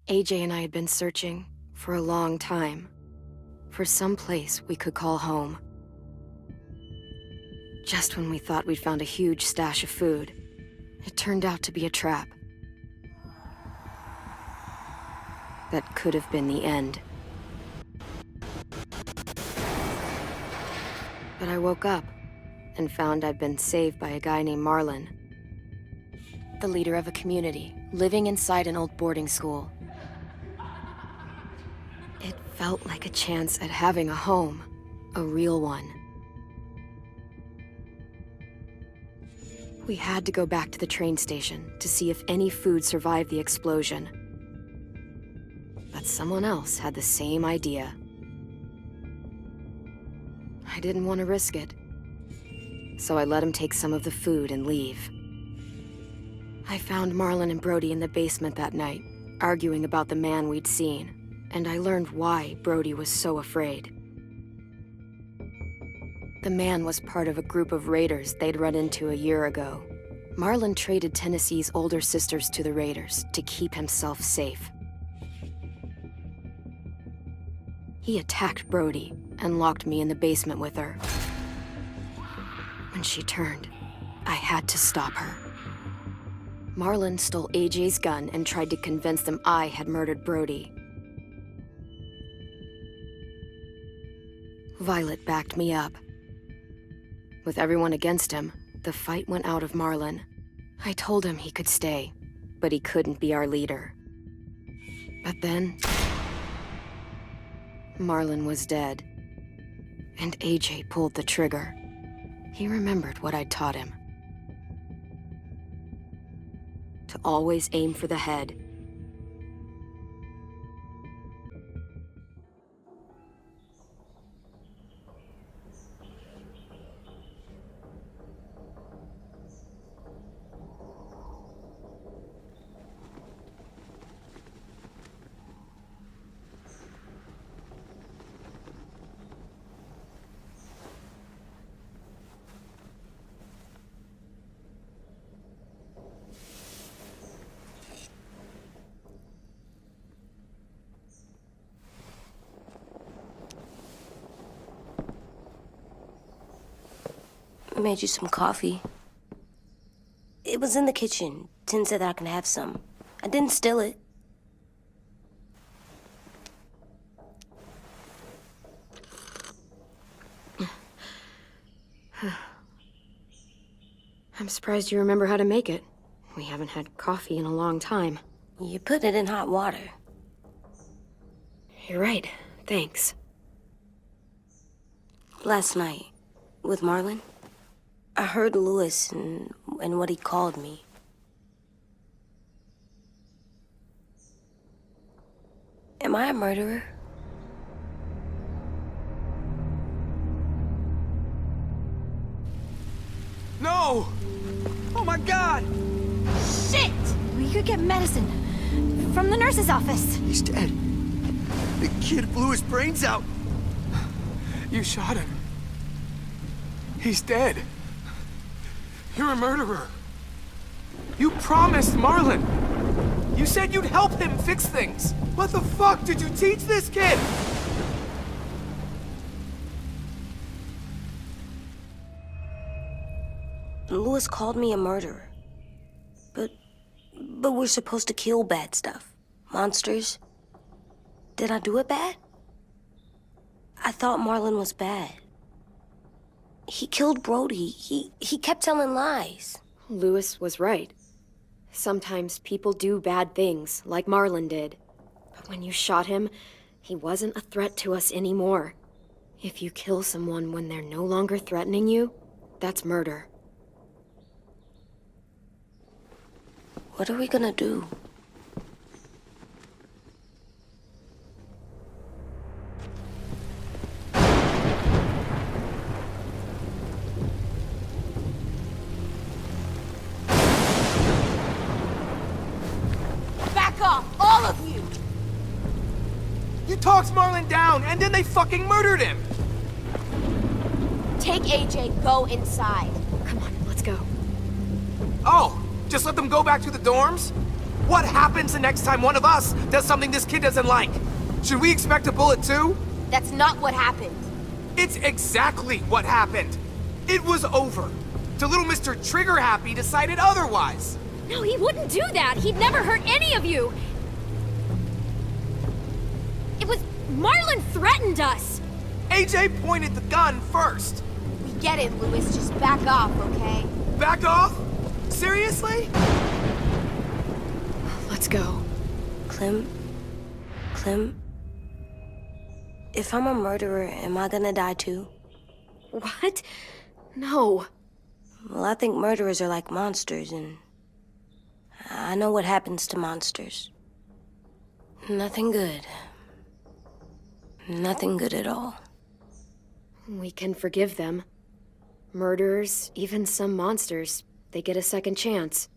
AJ and I had been searching for a long time for some place we could call home. Just when we thought we'd found a huge stash of food, it turned out to be a trap. That could have been the end. But I woke up and found I'd been saved by a guy named Marlon, the leader of a community living inside an old boarding school. It felt like a chance at having a home, a real one. We had to go back to the train station to see if any food survived the explosion. But someone else had the same idea. I didn't want to risk it, so I let him take some of the food and leave. I found Marlon and Brody in the basement that night, arguing about the man we'd seen, and I learned why Brody was so afraid. The man was part of a group of raiders they'd run into a year ago. Marlon traded Tennessee's older sisters to the raiders to keep himself safe. He attacked Brody and locked me in the basement with her. When she turned, I had to stop her. Marlon stole AJ's gun and tried to convince them I had murdered Brody. Violet backed me up. With everyone against him, the fight went out of Marlon. I told him he could stay, but he couldn't be our leader. But then, Marlon was dead, and AJ pulled the trigger. He remembered what I'd taught him. To always aim for the head. I made you some coffee. It was in the kitchen. Tin said that I can have some. I didn't steal it. I'm surprised you remember how to make it. We haven't had coffee in a long time. You put it in hot water. You're right. Thanks. Last night, with Marlon, I heard Lewis and what he called me. Am I a murderer? No! Oh my God! Shit! We could get medicine from the nurse's office. He's dead. The kid blew his brains out. You shot him. He's dead. You're a murderer. You promised Marlon. You said you'd help him fix things. What the fuck did you teach this kid? Lewis called me a murderer. But we're supposed to kill bad stuff. Monsters. Did I do it bad? I thought Marlon was bad. He killed Brody. He kept telling lies. Lewis was right. Sometimes people do bad things, like Marlon did. But when you shot him, he wasn't a threat to us anymore. If you kill someone when they're no longer threatening you, that's murder. What are we gonna do? Back off, all of you! You talked Marlon down, and then they fucking murdered him! Take AJ, go inside. Come on, let's go. Oh, just let them go back to the dorms? What happens the next time one of us does something this kid doesn't like? Should we expect a bullet too? That's not what happened. It's exactly what happened. It was over. Till little Mr. Trigger Happy decided otherwise. No, he wouldn't do that. He'd never hurt any of you. It was... Marlon threatened us. AJ pointed the gun first. We get it, Louis. Just back off, okay? Back off? Seriously? Let's go. Clem? If I'm a murderer, am I gonna die too? What? No. Well, I think murderers are like monsters, and I know what happens to monsters. Nothing good. Nothing good at all. We can forgive them. Murderers, even some monsters, they get a second chance.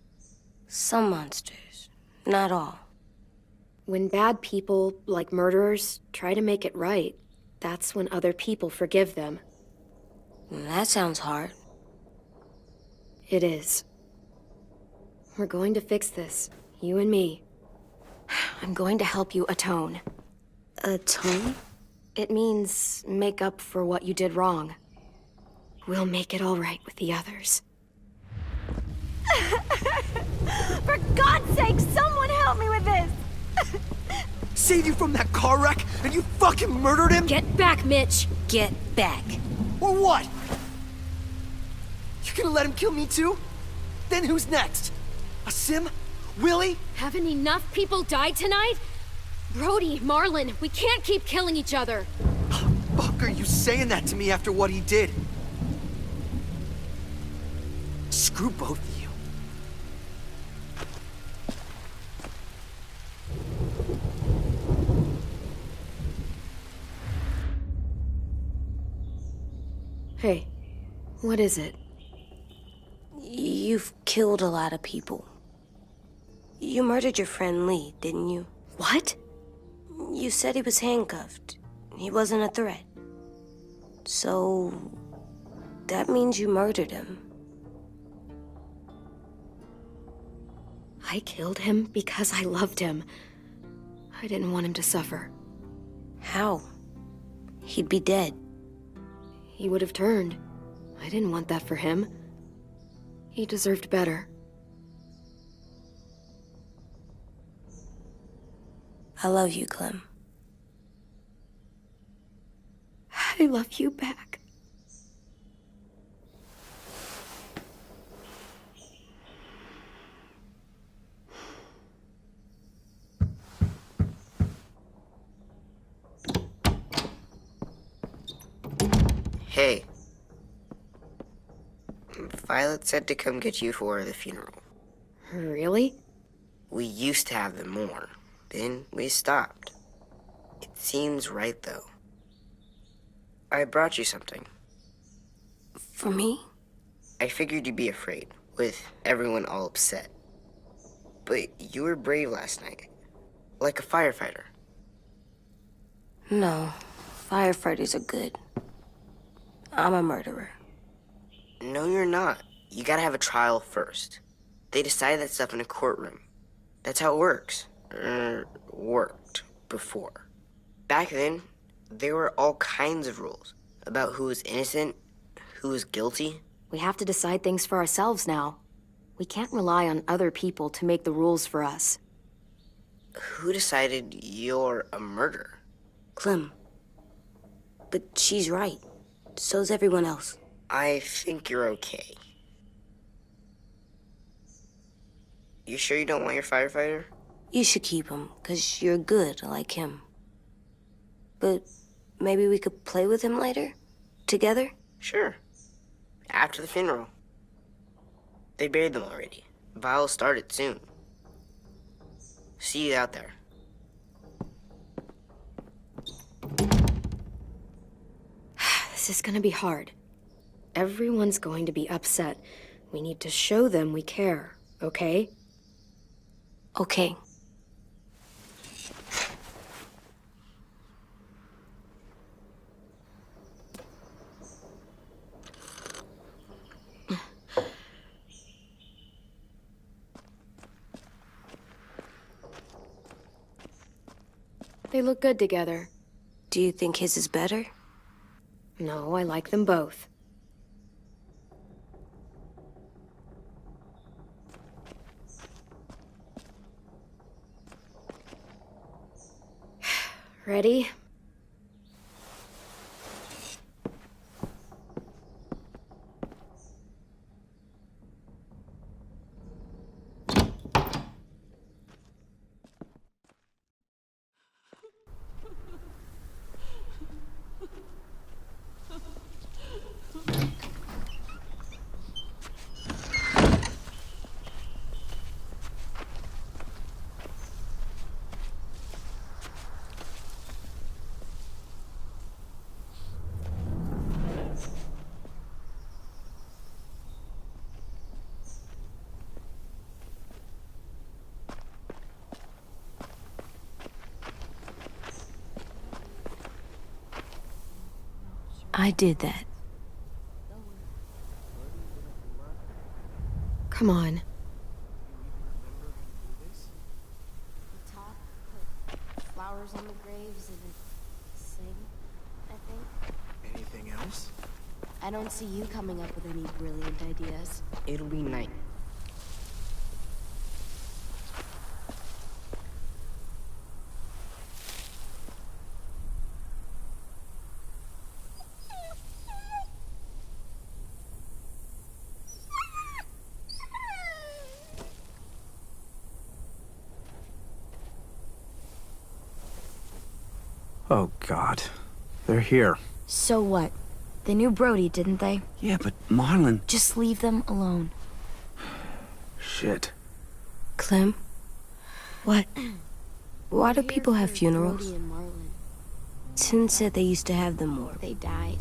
Some monsters, not all. When bad people, like murderers, try to make it right, that's when other people forgive them. That sounds hard. It is. We're going to fix this, you and me. I'm going to help you atone. Atone? It means make up for what you did wrong. We'll make it all right with the others. For God's sake, someone help me with this! Saved you from that car wreck, and you fucking murdered him? Get back, Mitch! Get back. Or what? You gonna let him kill me too? Then who's next? A Sim? Willie? Haven't enough people died tonight? Brody, Marlon, we can't keep killing each other. Fuck are you saying that to me after what he did? Screw both of you. Hey, what is it? You've killed a lot of people. You murdered your friend Lee, didn't you? What? You said he was handcuffed. He wasn't a threat. So... that means you murdered him. I killed him because I loved him. I didn't want him to suffer. How? He'd be dead. He would have turned. I didn't want that for him. He deserved better. I love you, Clem. I love you back. Hey. Violet said to come get you for the funeral. Really? We used to have them more. Then we stopped. It seems right, though. I brought you something. For me? I figured you'd be afraid, with everyone all upset. But you were brave last night. Like a firefighter. No. Firefighters are good. I'm a murderer. No, you're not. You gotta have a trial first. They decide that stuff in a courtroom. That's how it works. Worked before. Back then, there were all kinds of rules about who was innocent, who was guilty. We have to decide things for ourselves now. We can't rely on other people to make the rules for us. Who decided you're a murderer? Clem. But she's right. So's everyone else. I think you're okay. You sure you don't want your firefighter? You should keep him, 'cause you're good like him. But maybe we could play with him later? Together? Sure. After the funeral. They buried them already. Vile'll start it soon. See you out there. This is gonna be hard. Everyone's going to be upset. We need to show them we care, okay? Okay. They look good together. Do you think his is better? No, I like them both. Ready? I did that. Come on. Talk, put flowers on the graves, and sing, I think. Anything else? I don't see you coming up with any brilliant ideas. It'll be night. Oh, God. They're here. So what? They knew Brody, didn't they? Yeah, but Marlon... Just leave them alone. Shit. Clem? What? Why do We're here people have for funerals? Brody and Marlon. Tin said they used to have them more. They died.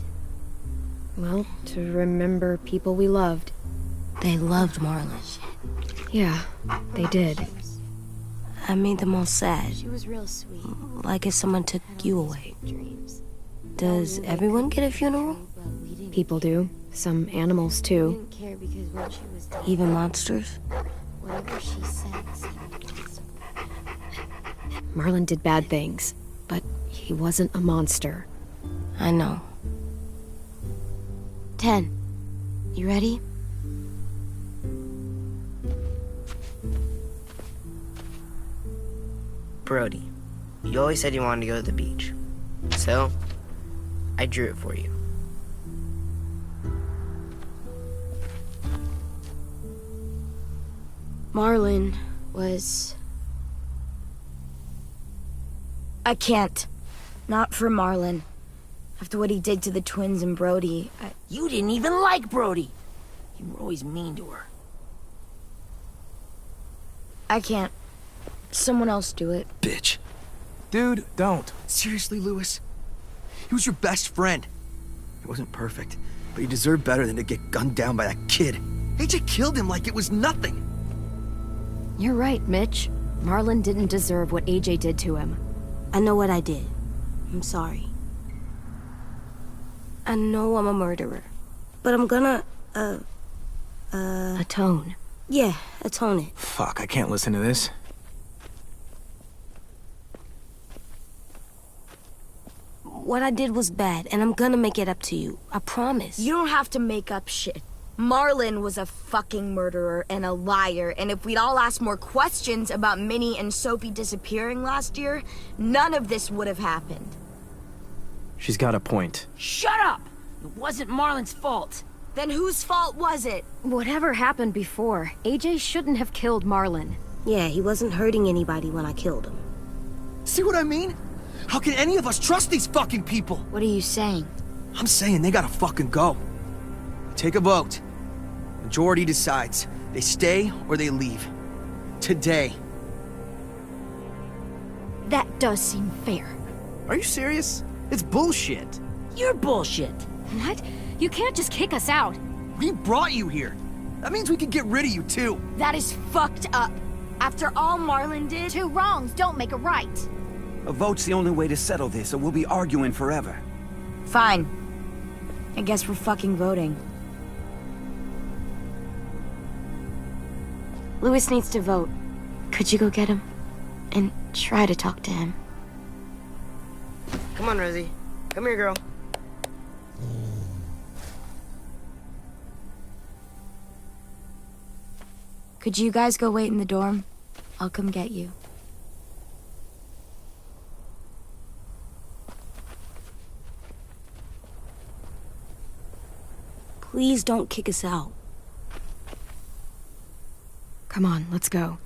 Well, to remember people we loved. They loved Marlon. Yeah, they did. I made them all sad. She was real sweet. Like if someone took Had all you these away. big dreams. Does everyone get a funeral? But we didn't. People do. Some animals, We too. didn't care because when she was dead, Even monsters? whatever she said seemed reasonable. Marlon did bad things, but he wasn't a monster. I know. 10. You ready? Brody, you always said you wanted to go to the beach. So, I drew it for you. Marlon was... I can't. Not for Marlon. After what he did to the twins and Brody, You didn't even like Brody. You were always mean to her. I can't. Someone else do it. Bitch. Dude, don't. Seriously, Lewis? He was your best friend. He wasn't perfect, but he deserved better than to get gunned down by that kid. AJ killed him like it was nothing. You're right, Mitch. Marlon didn't deserve what AJ did to him. I know what I did. I'm sorry. I know I'm a murderer. But I'm gonna, Atone. yeah, atone it. Fuck, I can't listen to this. What I did was bad, and I'm gonna make it up to you. I promise. You don't have to make up shit. Marlon was a fucking murderer and a liar, and if we'd all asked more questions about Minnie and Sophie disappearing last year, none of this would have happened. She's got a point. Shut up! It wasn't Marlon's fault. Then whose fault was it? Whatever happened before, AJ shouldn't have killed Marlon. Yeah, he wasn't hurting anybody when I killed him. See what I mean? How can any of us trust these fucking people? What are you saying? I'm saying they gotta fucking go. Take a vote. Majority decides. They stay or they leave. Today. That does seem fair. Are you serious? It's bullshit. You're bullshit. What? You can't just kick us out. We brought you here. That means we can get rid of you too. That is fucked up. After all Marlon did... Two wrongs don't make a right. A vote's the only way to settle this, or we'll be arguing forever. Fine. I guess we're fucking voting. Lewis needs to vote. Could you go get him? And try to talk to him. Come on, Rosie. Come here, girl. Could you guys go wait in the dorm? I'll come get you. Please don't kick us out. Come on, let's go.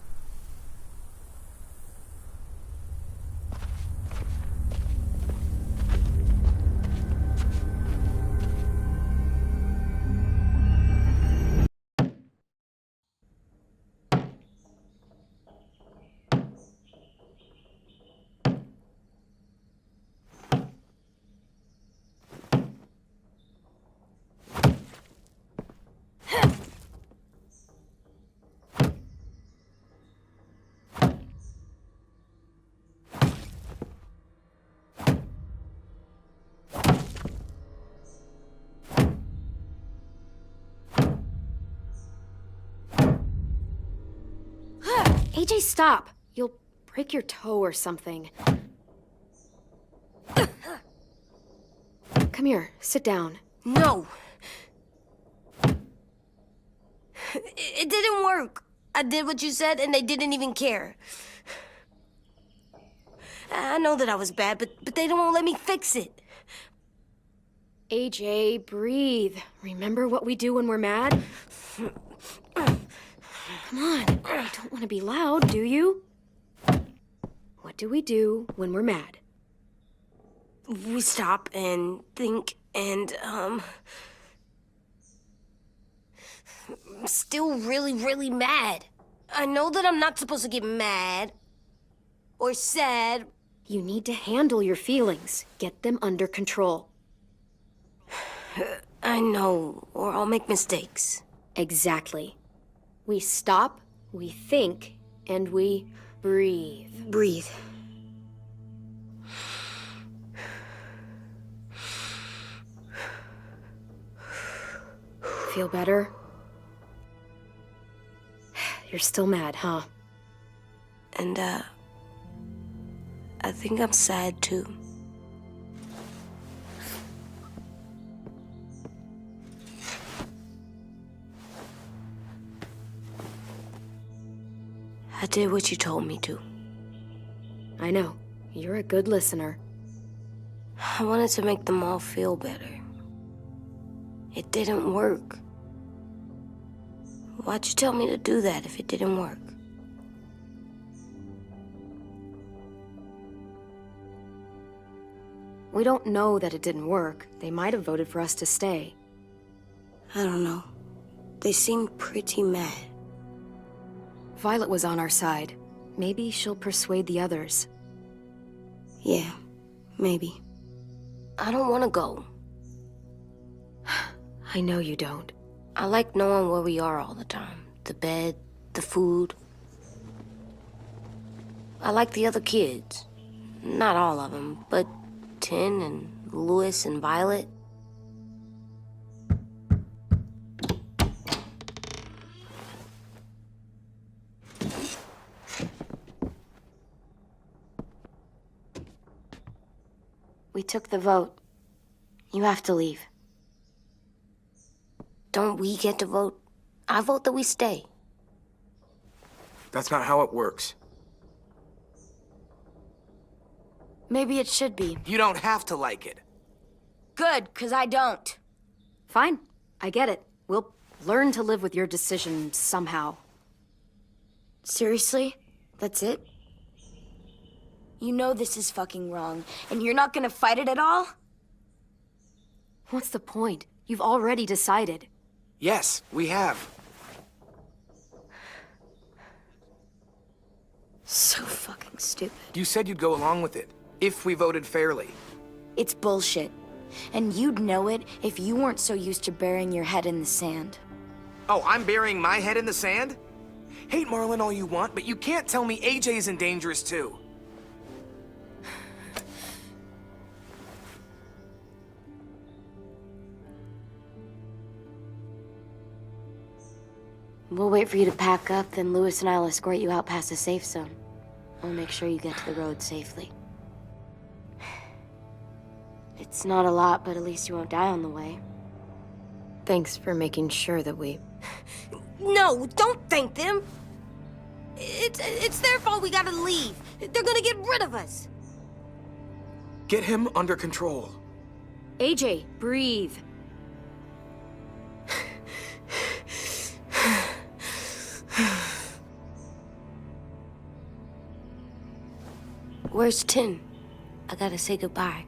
AJ, stop! You'll break your toe or something. Come here, sit down. No! It didn't work. I did what you said, and they didn't even care. I know that I was bad, but they don't let me fix it. AJ, breathe. Remember what we do when we're mad? Come on, you don't want to be loud, do you? What do we do when we're mad? We stop and think and, I'm still really, really mad. I know that I'm not supposed to get mad or sad. You need to handle your feelings. Get them under control. I know, or I'll make mistakes. Exactly. We stop, we think, and we breathe. Breathe. Feel better? You're still mad, huh? And, I think I'm sad, too. I did what you told me to. I know. You're a good listener. I wanted to make them all feel better. It didn't work. Why'd you tell me to do that if it didn't work? We don't know that it didn't work. They might have voted for us to stay. I don't know. They seem pretty mad. Violet was on our side. Maybe she'll persuade the others. Yeah, maybe. I don't want to go. I know you don't. I like knowing where we are all the time. The bed, the food. I like the other kids. Not all of them, but Tin and Louis and Violet. We took the vote. You have to leave. Don't we get to vote? I vote that we stay. That's not how it works. Maybe it should be. You don't have to like it. Good, 'cause I don't. Fine. I get it. We'll learn to live with your decision somehow. Seriously? That's it? You know this is fucking wrong, and you're not gonna fight it at all? What's the point? You've already decided. Yes, we have. So fucking stupid. You said you'd go along with it, if we voted fairly. It's bullshit. And you'd know it if you weren't so used to burying your head in the sand. Oh, I'm burying my head in the sand? Hate Marlon all you want, but you can't tell me AJ isn't dangerous too. We'll wait for you to pack up, then Louis and I'll escort you out past the safe zone. We'll make sure you get to the road safely. It's not a lot, but at least you won't die on the way. Thanks for making sure that we... No, don't thank them! It's their fault we gotta leave. They're gonna get rid of us. Get him under control. AJ, breathe. Where's Tin? I gotta say goodbye.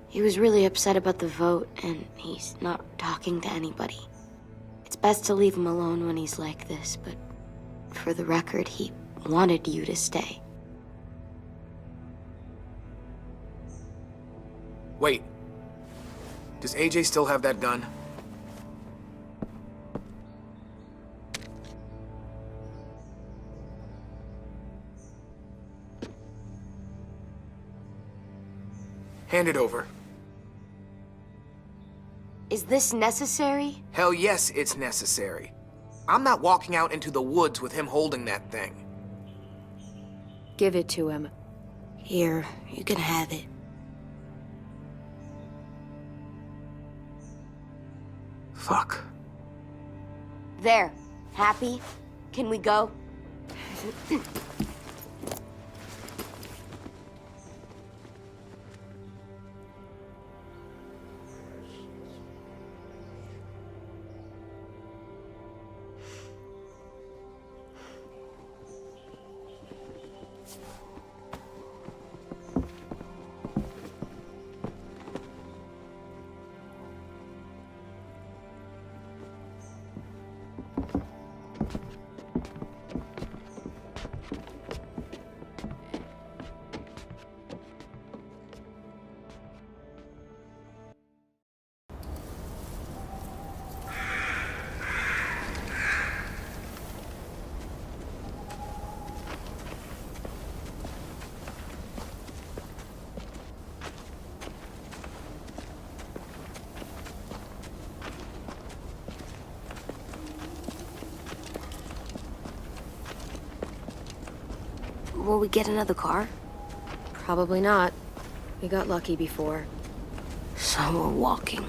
He was really upset about the vote, and he's not talking to anybody. It's best to leave him alone when he's like this, but for the record, he wanted you to stay. Wait. Does AJ still have that gun? Hand it over. Is this necessary? Hell yes, it's necessary. I'm not walking out into the woods with him holding that thing. Give it to him. Here, you can have it. Fuck. There. Happy? Can we go? Will we get another car? Probably not. We got lucky before. So we're walking.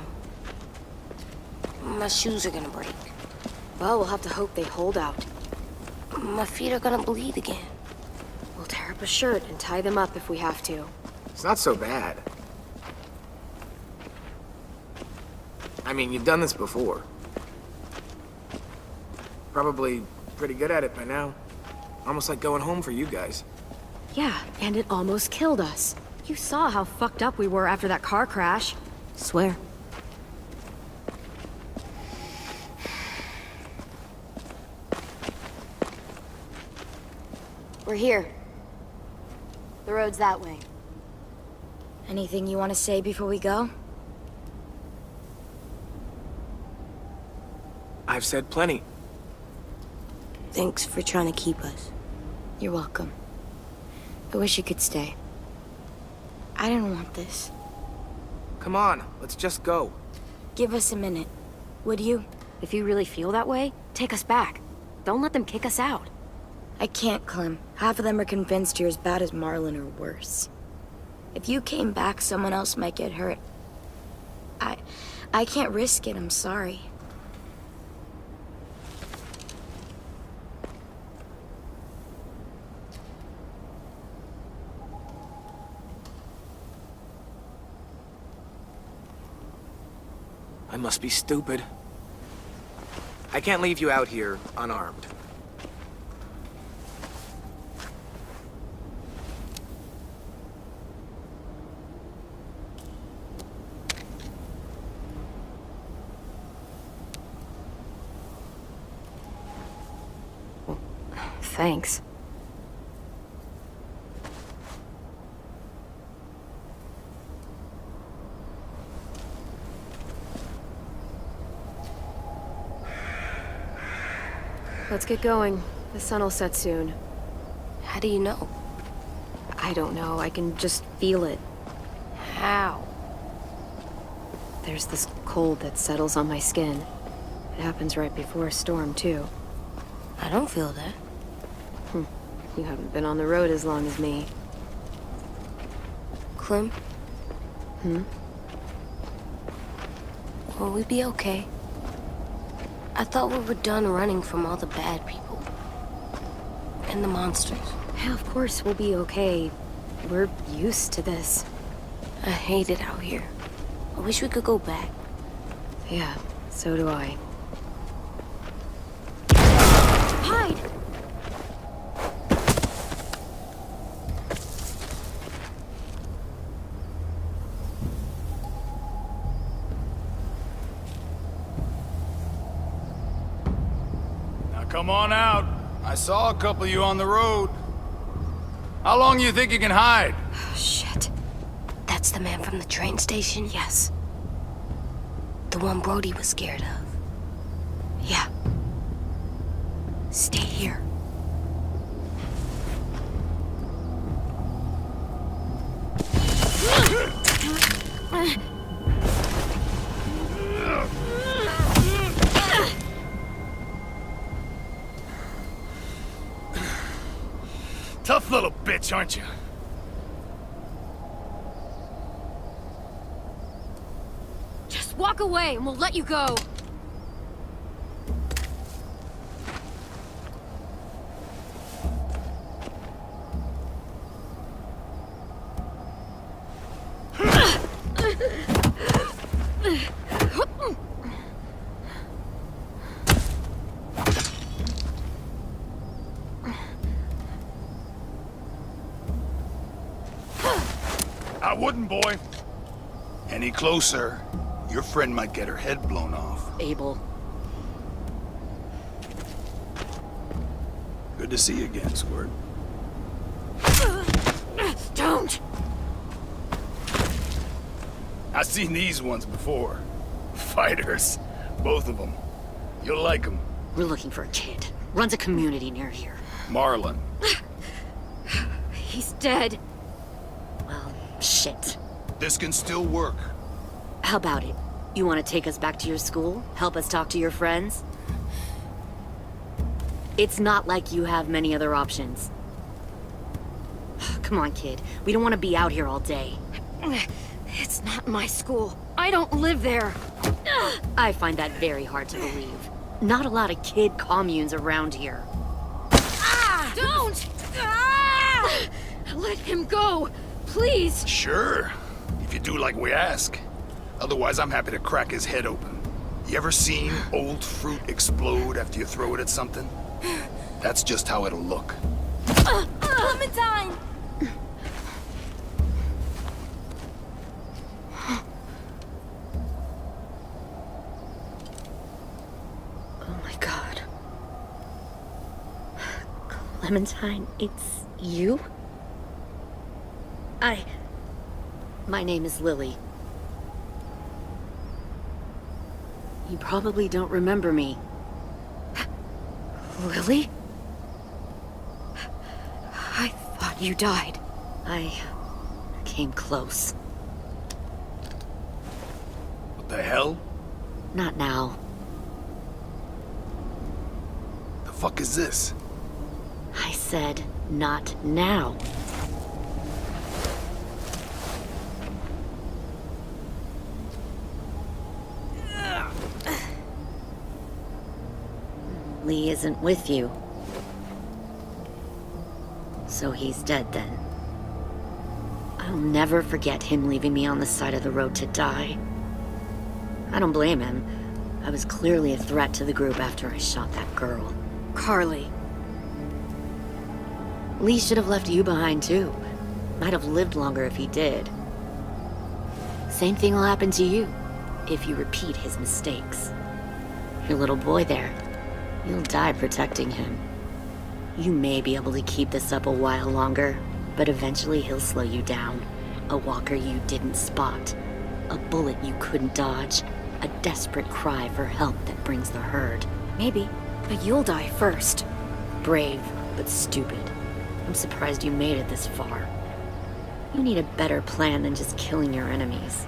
My shoes are gonna break. Well, we'll have to hope they hold out. My feet are gonna bleed again. We'll tear up a shirt and tie them up if we have to. It's not so bad. I mean, you've done this before. Probably pretty good at it by now. Almost like going home for you guys. Yeah, and it almost killed us. You saw how fucked up we were after that car crash. Swear. We're here. The road's that way. Anything you want to say before we go? I've said plenty. Thanks for trying to keep us. You're welcome. I wish you could stay. I didn't want this. Come on, let's just go. Give us a minute, would you? If you really feel that way, take us back. Don't let them kick us out. I can't, Clem. Half of them are convinced you're as bad as Marlon or worse. If you came back, someone else might get hurt. I can't risk it, I'm sorry. I must be stupid. I can't leave you out here unarmed. Thanks. Let's get going. The sun will set soon. How do you know? I don't know. I can just feel it. How? There's this cold that settles on my skin. It happens right before a storm, too. I don't feel that. You haven't been on the road as long as me. Clem, Will we be okay? I thought we were done running from all the bad people. And the monsters. Yeah, of course we'll be okay. We're used to this. I hate it out here. I wish we could go back. Yeah, so do I. Hide! Now come on out. I saw a couple of you on the road. How long you think you can hide? Oh, shit. That's the man from the train station? Yes. The one Brody was scared of. Yeah. Stay here. Tough little bitch, aren't you? Just walk away and we'll let you go. I wouldn't, boy. Any closer, your friend might get her head blown off. Abel. Good to see you again, Squirt. Don't! I've seen these ones before. Fighters. Both of them. You'll like them. We're looking for a kid. Runs a community near here. Marlon. He's dead. Well, shit. This can still work. How about it? You want to take us back to your school? Help us talk to your friends? It's not like you have many other options. Come on, kid. We don't want to be out here all day. It's not my school. I don't live there. I find that very hard to believe. Not a lot of kid communes around here. Don't! Ah! Let him go, please. Sure. If you do like we ask. Otherwise, I'm happy to crack his head open. You ever seen old fruit explode after you throw it at something? That's just how it'll look. Clementine! Oh my god. Clementine, it's you? My name is Lily. You probably don't remember me. Lily? I thought you died. I came close. What the hell? Not now. The fuck is this? I said, not now. Lee isn't with you. So he's dead then. I'll never forget him leaving me on the side of the road to die. I don't blame him. I was clearly a threat to the group after I shot that girl. Carly. Lee should have left you behind too. Might have lived longer if he did. Same thing will happen to you, if you repeat his mistakes. Your little boy there, you'll die protecting him. You may be able to keep this up a while longer, but eventually he'll slow you down. A walker you didn't spot. A bullet you couldn't dodge. A desperate cry for help that brings the herd. Maybe, but you'll die first. Brave, but stupid. I'm surprised you made it this far. You need a better plan than just killing your enemies.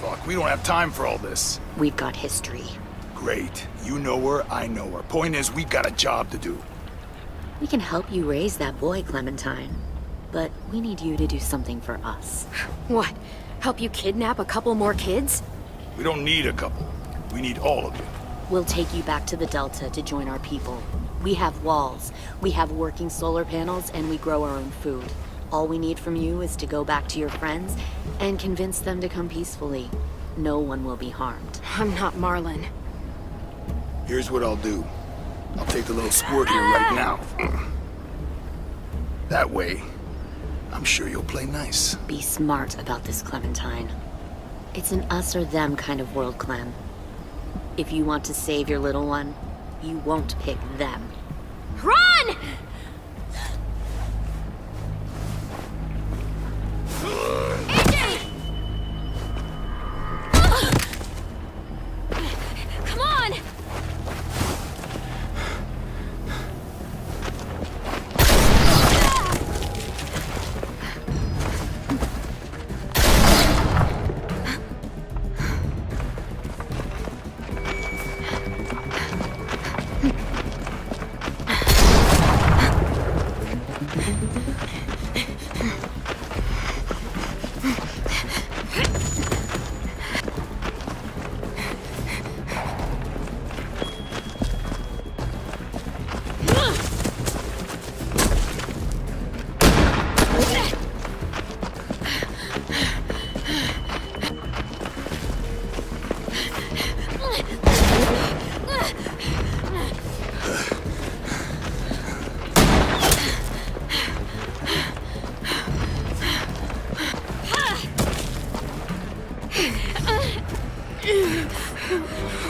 Fuck, we don't have time for all this. We've got history. Great. You know her, I know her. Point is, we got a job to do. We can help you raise that boy, Clementine. But we need you to do something for us. What? Help you kidnap a couple more kids? We don't need a couple. We need all of you. We'll take you back to the Delta to join our people. We have walls, we have working solar panels, and we grow our own food. All we need from you is to go back to your friends and convince them to come peacefully. No one will be harmed. I'm not Marlon. Here's what I'll do. I'll take the little squirt here right now. That way, I'm sure you'll play nice. Be smart about this, Clementine. It's an us or them kind of world, Clem. If you want to save your little one, you won't pick them. Run! AJ! Come on!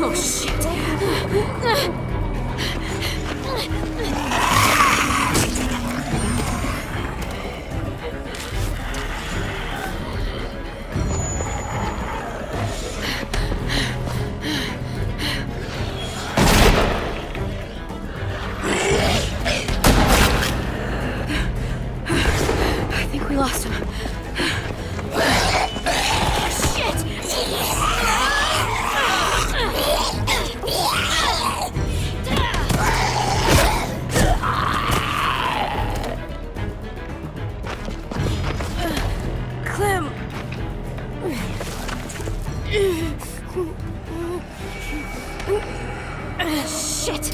Oh, shit. I think we lost him. Clem. Shit!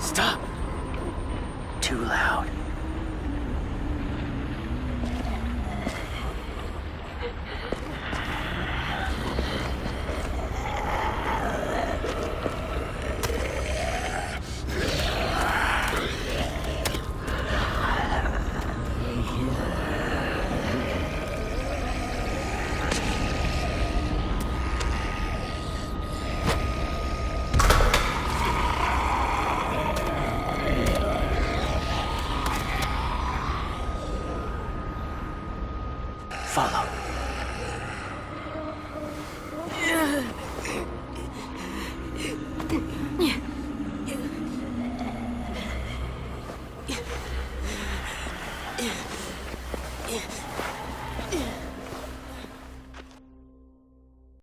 Stop. Too loud. Follow.